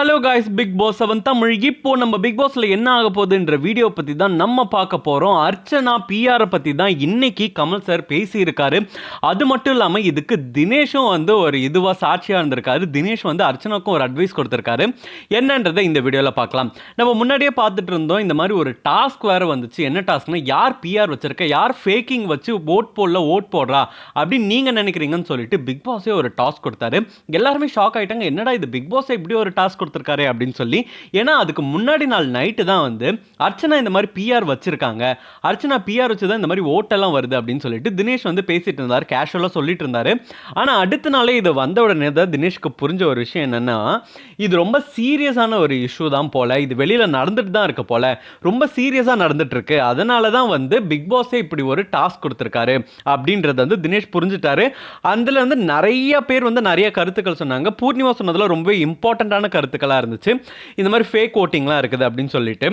Hello guys, big boss 7 Tamil. இப்போ நம்ம big பாஸ்ல என்ன ஆக போகுதுன்ற வீடியோ பற்றி தான் நம்ம பார்க்க போகிறோம். அர்ச்சனா பிஆரை பற்றி தான் இன்னைக்கு கமல் சார் பேசியிருக்காரு. அது மட்டும் இல்லாமல் இதுக்கு தினேஷும் வந்து ஒரு இதுவாக சாட்சியாக இருந்திருக்காரு. தினேஷ் வந்து அர்ச்சனாவுக்கும் ஒரு அட்வைஸ் கொடுத்துருக்காரு. என்னன்றதை இந்த வீடியோவில் பார்க்கலாம். நம்ம முன்னாடியே பார்த்துட்டு இருந்தோம், இந்த மாதிரி ஒரு டாஸ்க் வேறு வந்துச்சு. என்ன டாஸ்க்னா, யார் பிஆர் வச்சிருக்க, யார் ஃபேக்கிங் வச்சு ஓட் போடுறா அப்படின்னு நீங்கள் நினைக்கிறீங்கன்னு சொல்லிட்டு பிக் பாஸே ஒரு டாஸ்க் கொடுத்தாரு. எல்லாருமே ஷாக் ஆகிட்டாங்க. என்னடா இது, பிக் பாஸ் இப்படி ஒரு டாஸ்க் கொடுத்திருக்காரு அப்படின்னு சொல்லி. ஏன்னா அதுக்கு முன்னாடி நாள் நைட்டு தான் வந்து அர்ச்சனா இந்த மாதிரி பிஆர் வச்சிருக்காங்க, அர்ச்சனா பிஆர் வச்சு தான் இந்த மாதிரி ஓட்டெல்லாம் வருது அப்படின்னு சொல்லிட்டு தினேஷ் வந்து பேசிட்டு இருந்தார், கேஷுவலாக சொல்லிட்டு இருந்தாரு. ஆனால் அடுத்த நாளே இது வந்த உடனே தான் தினேஷ்க்கு புரிஞ்ச ஒரு விஷயம் என்னன்னா, இது ரொம்ப சீரியஸான ஒரு இஷ்யூ தான் போல, இது வெளியில நடந்துட்டு தான் இருக்கு போல, ரொம்ப சீரியஸாக நடந்துட்டு இருக்கு, அதனால தான் வந்து பிக் பாஸே இப்படி ஒரு டாஸ்க் கொடுத்திருக்காரு அப்படின்றது வந்து தினேஷ் புரிஞ்சுட்டாரு. அதுல வந்து நிறைய பேர் வந்து நிறைய கருத்துக்கள் சொன்னாங்க. பூர்ணிமா சொன்னதுல ரொம்ப இம்பார்ட்டன்டான கருத்துக்களாக இருந்துச்சு. இந்த மாதிரி ஃபேக் ஓட்டிங்லாம் இருக்குது அப்படின்னு சொல்லிட்டு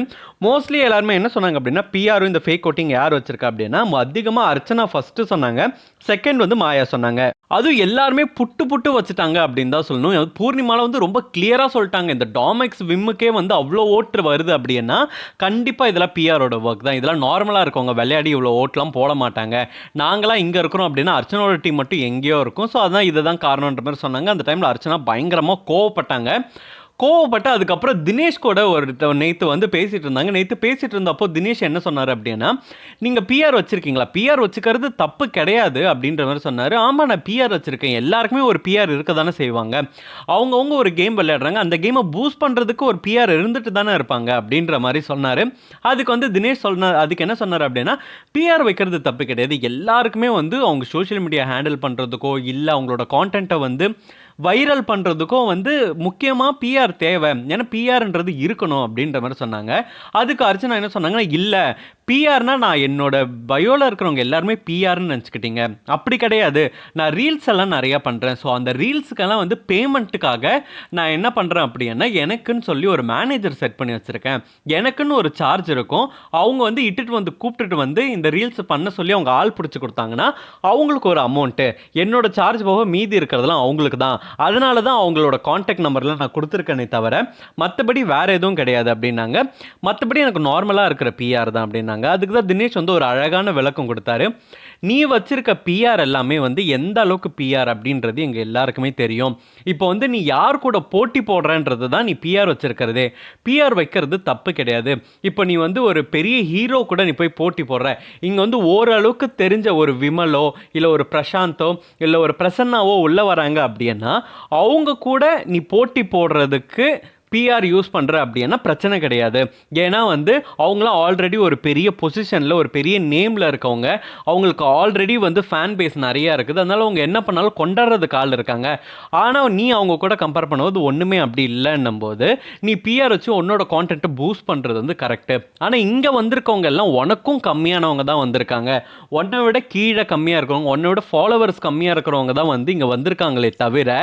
மோஸ்ட்லி எல்லாருமே என்ன சொன்னாங்க அப்படின்னா, பிஆரும் இந்த ஃபேக் ஓட்டிங் யார் வச்சிருக்கா அப்படின்னா, அதிகமாக அர்ச்சனா ஃபர்ஸ்ட் சொன்னாங்க, செகண்ட் வந்து மாயா சொன்னாங்க. அதுவும் எல்லாருமே புட்டு வச்சுட்டாங்க அப்படின்னு தான் சொல்லணும். பூர்ணிமால வந்து ரொம்ப கிளியராக சொல்லிட்டாங்க, இந்த டாமெக்ஸ் விம்முக்கே வந்து அவ்வளோ ஓட்டு வருது அப்படின்னா கண்டிப்பாக இதெல்லாம் பிஆரோட ஒர்க் தான், இதெல்லாம் நார்மலாக இருக்கவங்க விளையாடி இவ்வளோ ஓட்டெலாம் போட மாட்டாங்க, நாங்களாம் இங்கே இருக்கிறோம் அப்படின்னா அர்ச்சனாவோட டீம் மட்டும் எங்கேயோ இருக்கும், ஸோ அதான் இதை தான் காரணன்ற மாதிரி சொன்னாங்க. அந்த டைமில் அர்ச்சனா பயங்கரமாக கோவப்பட்டாங்க. அதுக்கப்புறம் தினேஷ் கூட ஒரு நேற்று வந்து பேசிகிட்டு இருந்தாங்க. நேற்று பேசிகிட்டு இருந்தப்போ தினேஷ் என்ன சொன்னார் அப்படின்னா, நீங்கள் பிஆர் வச்சுருக்கீங்களா, பிஆர் வச்சுக்கிறது தப்பு கிடையாது அப்படின்ற மாதிரி சொன்னார். ஆமாம், நான் பிஆர் வச்சுருக்கேன், எல்லாருக்குமே ஒரு பிஆர் இருக்க தானே செய்வாங்க, அவங்கவுங்க ஒரு கேம் விளையாடுறாங்க, அந்த கேமை பூஸ்ட் பண்ணுறதுக்கு ஒரு பிஆர் இருந்துட்டு தானே இருப்பாங்க அப்படின்ற மாதிரி சொன்னார். அதுக்கு வந்து தினேஷ் அதுக்கு என்ன சொன்னார் அப்படின்னா, பிஆர் வைக்கிறது தப்பு கிடையாது, எல்லாருக்குமே வந்து அவங்க சோஷியல் மீடியா ஹேண்டில் பண்ணுறதுக்கோ இல்லை அவங்களோட கான்டென்ட்டை வந்து வைரல் பண்ணுறதுக்கும் வந்து முக்கியமாக பிஆர் தேவை, ஏன்னா பிஆர்ன்றது இருக்கணும் அப்படின்ற மாதிரி சொன்னாங்க. அதுக்கு அர்ச்சனா என்ன சொன்னாங்கன்னா, இல்லை பிஆர்னா நான் என்னோட பயோவில் இருக்கிறவங்க எல்லாருமே பிஆர்னு நினச்சிக்கிட்டீங்க, அப்படி கிடையாது, நான் ரீல்ஸ் எல்லாம் நிறையா பண்ணுறேன், ஸோ அந்த ரீல்ஸுக்கெல்லாம் வந்து பேமெண்ட்டுக்காக நான் என்ன பண்ணுறேன் அப்படின்னா, எனக்குன்னு சொல்லி ஒரு மேனேஜர் செட் பண்ணி வச்சுருக்கேன், எனக்குன்னு ஒரு சார்ஜ் இருக்கும், அவங்க வந்து கூப்பிட்டுட்டு வந்து இந்த ரீல்ஸ் பண்ண சொல்லி அவங்க ஆள் பிடிச்சி கொடுத்தாங்கன்னா அவங்களுக்கு ஒரு அமௌண்ட்டு, என்னோட சார்ஜ் போக மீதி இருக்கிறதெல்லாம் அவங்களுக்கு தான், அதனால தான் அவங்களோட கான்டாக்ட் நம்பர்லாம் நான் கொடுத்துருக்கேனே தவிர மற்றபடி வேறு எதுவும் கிடையாது அப்படின்னாங்க. மற்றபடி எனக்கு நார்மலாக இருக்கிற பிஆர் தான் அப்படின்னாங்க. அதுக்கு தான் தினேஷ் வந்து ஒரு அழகான விளக்கம் கொடுத்தாரு. நீ வச்சிருக்க பிஆர் எல்லாமே வந்து எந்த அளவுக்கு பிஆர் அப்படின்றது எங்கள் எல்லாருக்குமே தெரியும். இப்போ வந்து நீ யார் கூட போட்டி போடுறன்றது தான் நீ பிஆர் வச்சிருக்கிறதே, பிஆர் வைக்கிறது தப்பு கிடையாது. இப்போ நீ வந்து ஒரு பெரிய ஹீரோ கூட நீ போய் போட்டி போடுற, இங்கே வந்து ஓரளவுக்கு தெரிஞ்ச ஒரு விமலோ இல்லை ஒரு பிரசாந்தோ இல்லை ஒரு பிரசன்னாவோ உள்ள வராங்க அப்படின்னா அவங்க கூட நீ போட்டி போடுறதுக்கு பிஆர் யூஸ் பண்ணுற அப்படின்னா பிரச்சனை கிடையாது. ஏன்னா வந்து அவங்களாம் ஆல்ரெடி ஒரு பெரிய பொசிஷனில் ஒரு பெரிய நேமில் இருக்கவங்க, அவங்களுக்கு ஆல்ரெடி வந்து ஃபேன் பேஸ் நிறையா இருக்குது, அதனால் அவங்க என்ன பண்ணாலும் கொண்டாடுறதுக்கு ஆள் இருக்காங்க. ஆனால் நீ அவங்க கூட கம்பேர் பண்ணும்போது ஒன்றுமே அப்படி இல்லைன்னும் போது நீ பிஆர் வச்சு உன்னோட கான்டென்ட்டை பூஸ்ட் பண்ணுறது வந்து கரெக்டு. ஆனால் இங்கே வந்திருக்கவங்க எல்லாம் உனக்கும் கம்மியானவங்க தான் வந்திருக்காங்க, உன்னை விட கீழே கம்மியாக இருக்கிறவங்க, உன்னை விட ஃபாலோவர்ஸ் கம்மியாக இருக்கிறவங்க தான் வந்து இங்கே வந்திருக்காங்களே தவிர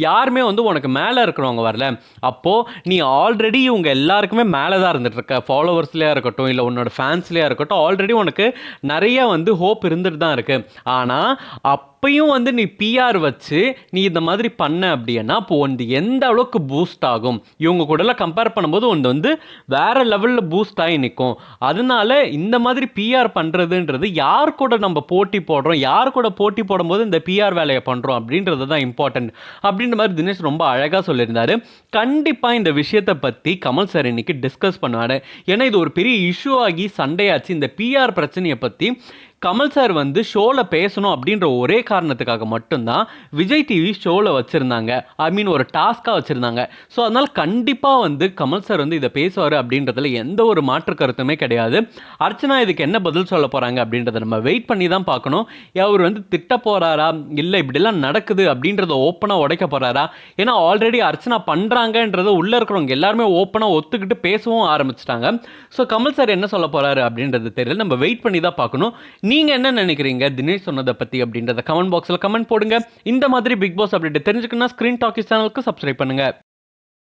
யாருமே வந்து உனக்கு மேலே இருக்கிறவங்க வரல. அப்போது நீ ஆல்ரெடி இவங்க எல்லாருக்குமே மேலே தான் இருந்துட்டு இருக்க, ஃபாலோவர்ஸ்லேயே இருக்கட்டும் இல்லை உன்னோட ஃபேன்ஸ்லேயே இருக்கட்டும், ஆல்ரெடி உனக்கு நிறைய வந்து ஹோப் இருந்துட்டு தான் இருக்குது. ஆனால் அப்பையும் வந்து நீ பிஆர் வச்சு நீ இந்த மாதிரி பண்ண அப்படின்னா அப்போ வந்து எந்த அளவுக்கு பூஸ்ட் ஆகும், இவங்க கூடலாம் கம்பேர் பண்ணும்போது ஒன்று வந்து வேற லெவலில் பூஸ்ட் ஆகி நிற்கும். அதனால இந்த மாதிரி பிஆர் பண்ணுறதுன்றது யார் கூட நம்ம போட்டி போடுறோம், யார் கூட போட்டி போடும்போது இந்த பிஆர் வேலையை பண்ணுறோம் அப்படின்றது தான் இம்பார்ட்டன்ட் அப்படின்ற மாதிரி தினேஷ் ரொம்ப அழகாக சொல்லியிருந்தாரு. கண்டிப்பாக இந்த விஷயத்தை பற்றி கமல் சார் இன்னைக்கு டிஸ்கஸ் பண்ணுவார். ஏன்னா இது ஒரு பெரிய இஷ்யூ ஆகி சண்டையாச்சு. இந்த பிஆர் பிரச்சனையை பற்றி கமல் சார் வந்து ஷோவில் பேசணும் அப்படின்ற ஒரே காரணத்துக்காக மட்டும்தான் விஜய் டிவி ஷோவில் வச்சுருந்தாங்க, ஒரு டாஸ்க்காக வச்சுருந்தாங்க. ஸோ அதனால் கண்டிப்பாக வந்து கமல் சார் வந்து இதை பேசுவார் அப்படின்றதுல எந்த ஒரு மாற்று கருத்துமே கிடையாது. அர்ச்சனா இதுக்கு என்ன பதில் சொல்ல போகிறாங்க அப்படின்றத நம்ம வெயிட் பண்ணி தான் பார்க்கணும். அவர் வந்து திட்ட போகிறாரா இல்லை இப்படிலாம் நடக்குது அப்படின்றத ஓப்பனாக உடைக்க போகிறாரா? ஏன்னா ஆல்ரெடி அர்ச்சனா பண்ணுறாங்கன்றத உள்ளே இருக்கிறவங்க எல்லாருமே ஓப்பனாக ஒத்துக்கிட்டு பேசவும் ஆரம்பிச்சிட்டாங்க. ஸோ கமல் சார் என்ன சொல்ல போகிறாரு அப்படின்றது தெரியல, நம்ம வெயிட் பண்ணி தான் பார்க்கணும். நீங்கள் என்ன நினைக்கிறீங்க தினேஷ் சொன்னதை பற்றி அப்படின்றத கமெண்ட் பாக்ஸில் கமெண்ட் போடுங்க. இந்த மாதிரி பிக் பாஸ் அப்டேட் தெரிஞ்சுக்கணும்னா ஸ்க்ரீன் டாக்கிஸ் சேனலுக்கு சப்ஸ்கிரைப் பண்ணுங்கள்.